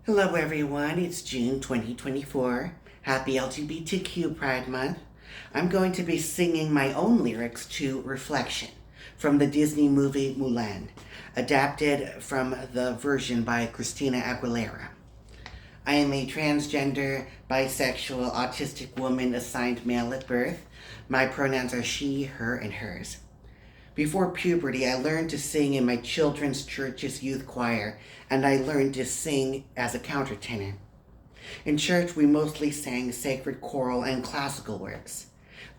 Hello everyone, it's June 2024. Happy LGBTQ Pride Month. I'm going to be singing my own lyrics to Reflection from the Disney movie Mulan, adapted from the version by Christina Aguilera. I am a transgender, bisexual, autistic woman assigned male at birth. My pronouns are she, her, and hers. Before puberty, I learned to sing in my children's church's youth choir, and I learned to sing as a countertenor. In church, we mostly sang sacred choral and classical works.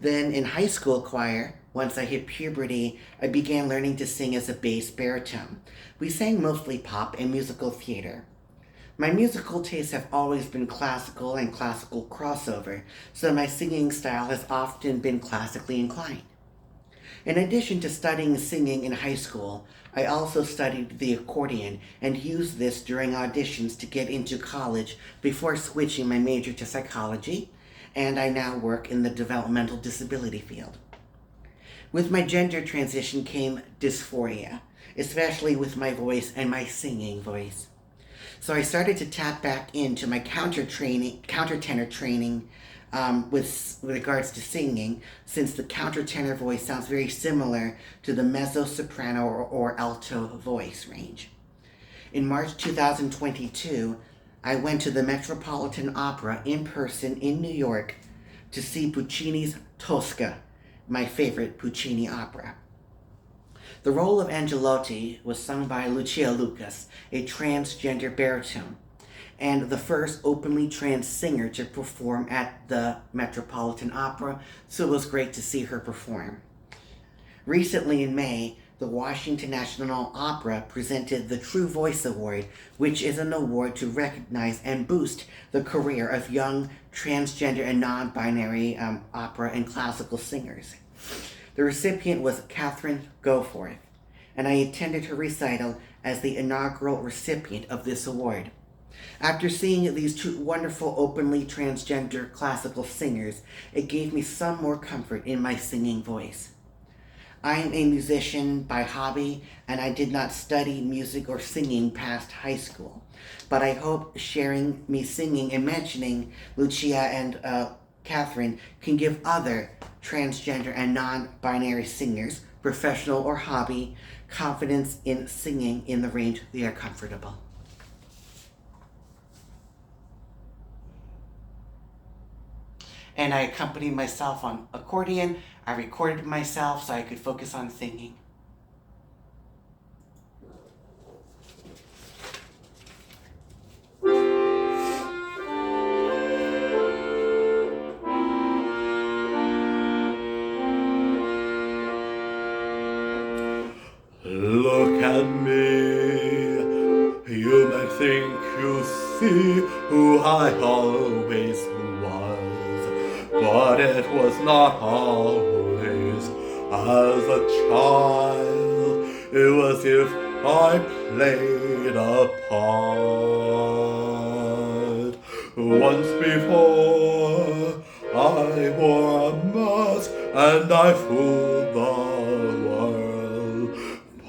Then in high school choir, once I hit puberty, I began learning to sing as a bass-baritone. We sang mostly pop and musical theater. My musical tastes have always been classical and classical crossover, so my singing style has often been classically inclined. In addition to studying singing in high school, I also studied the accordion and used this during auditions to get into college before switching my major to psychology, and I now work in the developmental disability field. With my gender transition came dysphoria, especially with my voice and my singing voice. So I started to tap back into my countertenor training with regards to singing, since the countertenor voice sounds very similar to the mezzo-soprano or alto voice range. In March 2022, I went to the Metropolitan Opera in person in New York to see Puccini's Tosca, my favorite Puccini opera. The role of Angelotti was sung by Lucia Lucas, a transgender baritone, and the first openly trans singer to perform at the Metropolitan Opera, so it was great to see her perform. Recently in May, the Washington National Opera presented the True Voice Award, which is an award to recognize and boost the career of young transgender and non-binary opera and classical singers. The recipient was Catherine Goforth, and I attended her recital as the inaugural recipient of this award. After seeing these two wonderful openly transgender classical singers, it gave me some more comfort in my singing voice. I am a musician by hobby, and I did not study music or singing past high school. But I hope sharing me singing and mentioning Lucia and Catherine can give other transgender and non-binary singers, professional or hobby, confidence in singing in the range they are comfortable. And I accompanied myself on accordion. I recorded myself so I could focus on singing. Look at me, you may think you see who I always was, but it was not always. As a child, it was if I played a part. Once before, I wore a mask and I fooled the world,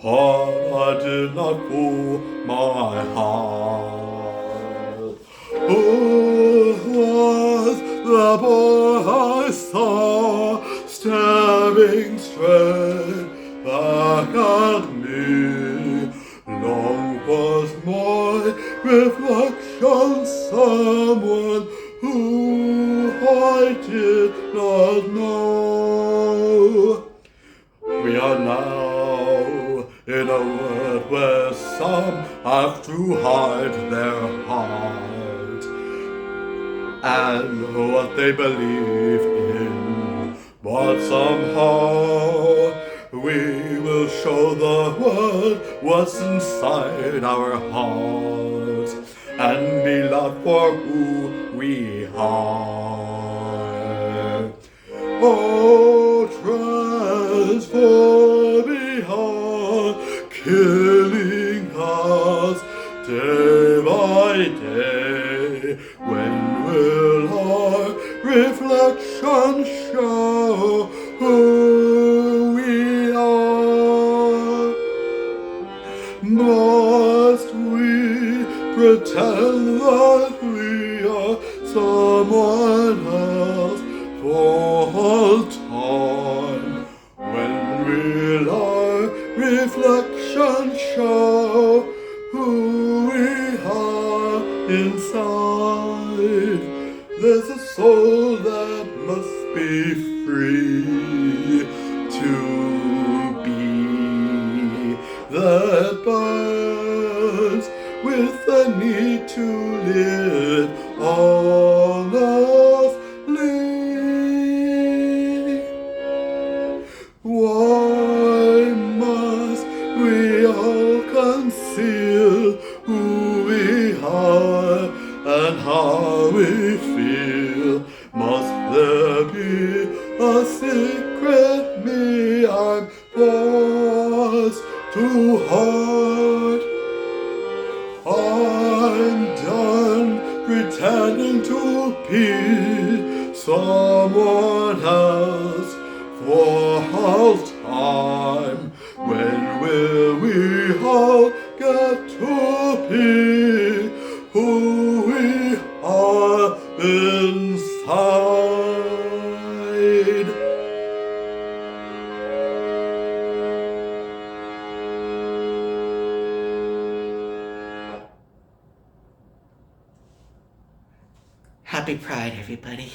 but I did not fool my heart. Who was the boy I saw staring straight back at me? Long was my reflection someone who I did not know. We are now in a world where some have to hide their heart and what they believe in, but somehow we will show the world what's inside our hearts and be loved for who we are. Oh, transphobia, killing us day by day. When will our reflection show who we are? Must we pretend that we are someone else for all time. When will our reflection show who we are inside? There's a soul that must be free to be, that burns with the need to live honestly. Why must we all conceal who we are and how we feel? Must there be a secret me I'm forced to hide? I'm done pretending to be someone else for all time. When will we all get to be who we are inside? Happy Pride, everybody.